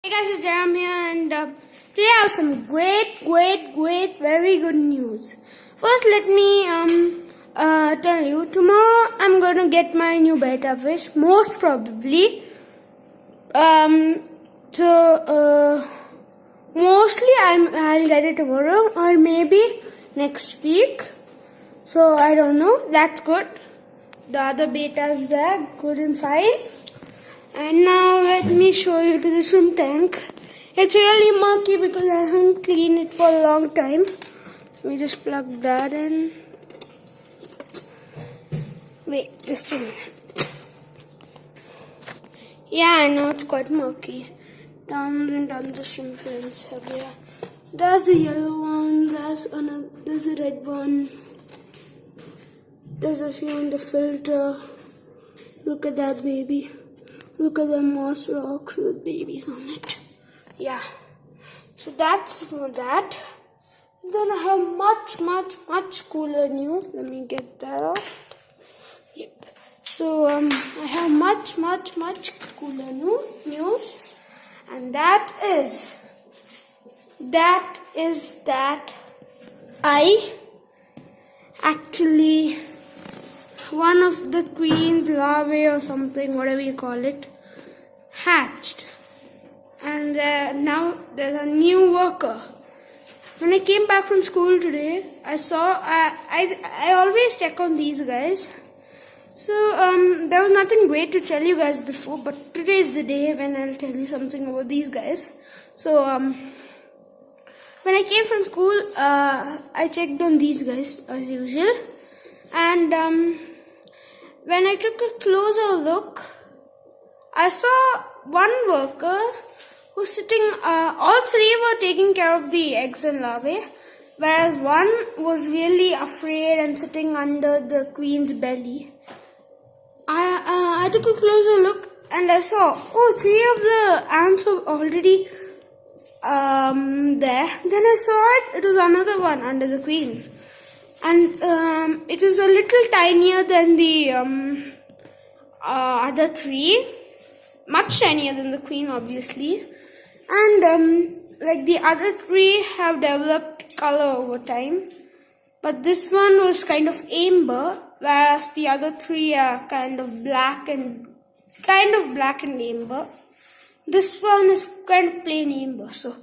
Hey guys, it's Jerem here, and today I have some great, very good news. First, let me tell you, tomorrow I'm going to get my new betta fish, most probably. Mostly I'll get it tomorrow or maybe next week. So I don't know. That's good. The other betas there, good and fine. And now let me show you to the swim tank. It's really murky because I haven't cleaned it for a long time. We just plug that in. Wait, just a minute. Yeah, I know it's quite murky. Down and down the shrimp fins have here. There's a yellow one, there's a red one. There's a few in the filter. Look at that baby. Look at the moss rocks with babies on it. Yeah. So that's for that. Then I have much cooler news. Let me get that out. Yep. So I have much cooler news. And that is that I actually, one of the queen's larvae or something, whatever you call it, hatched. And now there's a new worker. When I came back from school today, I saw, I always check on these guys. So there was nothing great to tell you guys before, but today is the day when I'll tell you something about these guys. So when I came from school, I checked on these guys as usual. And when I took a closer look, I saw one worker who's sitting, all three were taking care of the eggs and larvae, whereas one was really afraid and sitting under the queen's belly. I took a closer look and I saw, three of the ants were already there. Then I saw it was another one under the queen. And it was a little tinier than the other three, much tinier than the queen, obviously. And like the other three have developed color over time, but this one was kind of amber, whereas the other three are kind of black and amber. This one is kind of plain amber. So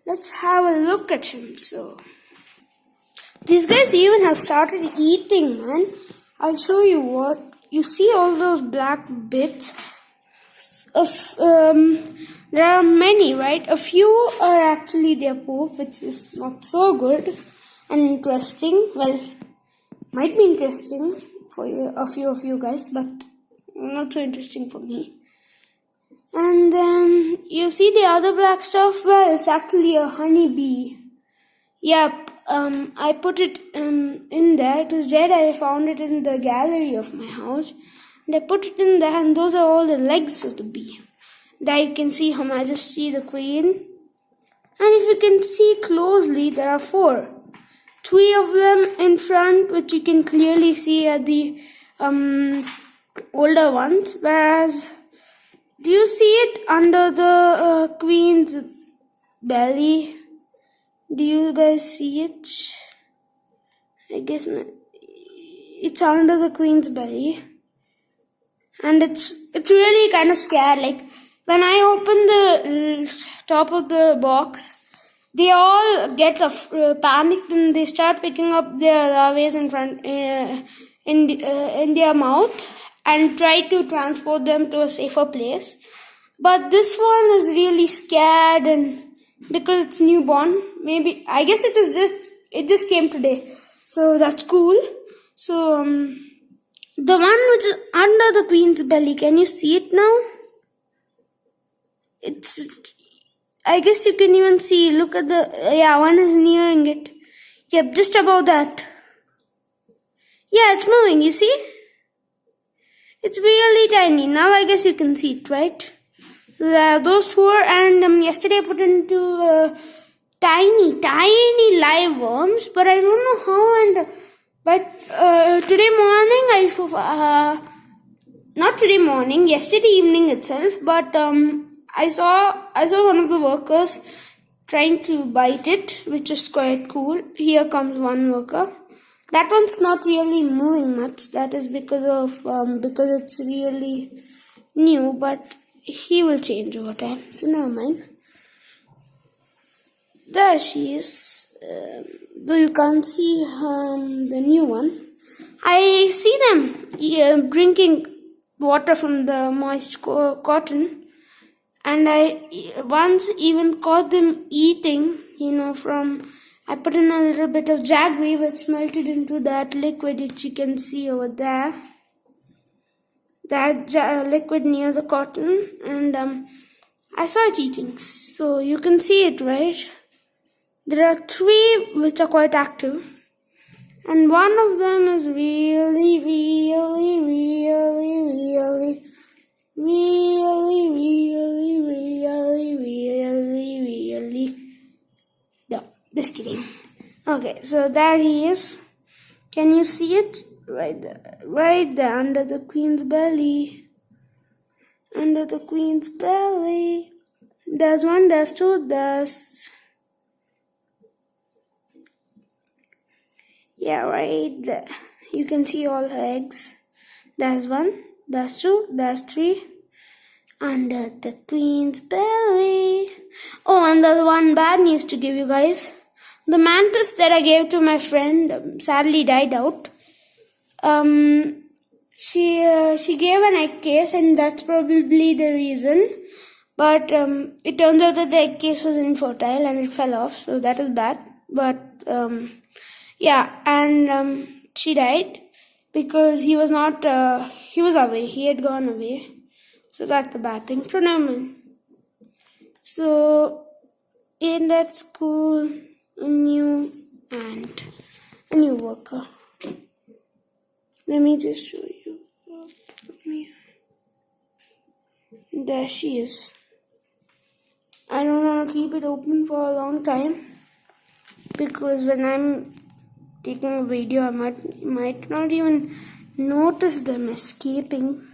let's have a look at him. So these guys even have started eating, man. I'll show you what. You see all those black bits? There are many, right? A few are actually their poop, which is not so good and interesting. Well, might be interesting for a few of you guys, but not so interesting for me. And then you see the other black stuff? Well, it's actually a honeybee. Yep. I put it in there. It was dead. I found it in the gallery of my house. And I put it in there, and those are all the legs of the bee. There you can see Her Majesty the Queen. And if you can see closely, there are 4. 3 of them in front, which you can clearly see are the older ones. Whereas, do you see it under the Queen's belly? Do you guys see it? I guess it's under the queen's belly. And it's really kind of scared. Like, when I open the top of the box, they all get panicked and they start picking up their larvae in front, in their mouth and try to transport them to a safer place. But this one is really scared, and because it's newborn, maybe, I guess it just came today. So that's cool. So, the one which is under the queen's belly, can you see it now? I guess you can even see, look at one is nearing it. Yep, just above that. Yeah, it's moving, you see? It's really tiny. Now I guess you can see it, right? Those 4, and yesterday I put into tiny live worms, but I don't know how. But today morning not today morning, yesterday evening itself. But I saw one of the workers trying to bite it, which is quite cool. Here comes one worker. That one's not really moving much. That is because it's really new, but he will change over time. So never mind. There she is. Though you can't see the new one. I see them drinking water from the moist cotton, and I once even caught them eating, I put in a little bit of jaggery which melted into that liquid which you can see over there. That liquid near the cotton, and I saw it eating. So you can see it, right? There are 3 which are quite active. And one of them is really, really, really, really, really, really, really, really, really. No, just kidding. Okay, so there he is. Can you see it? Right there, under the queen's belly. Under the queen's belly. There's 1, there's 2, there's... Yeah, right there. You can see all her eggs. There's 1, there's 2, there's 3. Under the queen's belly. Oh, and there's one bad news to give you guys. The mantis that I gave to my friend sadly died out. She gave an egg case, and that's probably the reason. But it turns out that the egg case was infertile and it fell off, so that is bad. But yeah, and she died because he was not. He was away. He had gone away, so that's the bad thing. So never mind. So in that school, a new ant, a new worker. Let me just show you. There she is. I don't want to keep it open for a long time because when I'm taking a video, I might not even notice them escaping.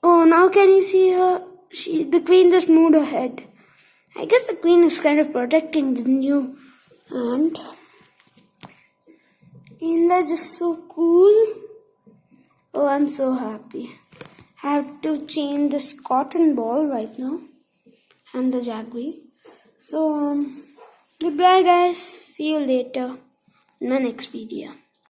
Oh, now can you see her? The queen just moved her head. I guess the queen is kind of protecting the new ant. And that's just so cool. Oh, I'm so happy. I have to change this cotton ball right now and the jaggery. So, goodbye guys. See you later in my next video.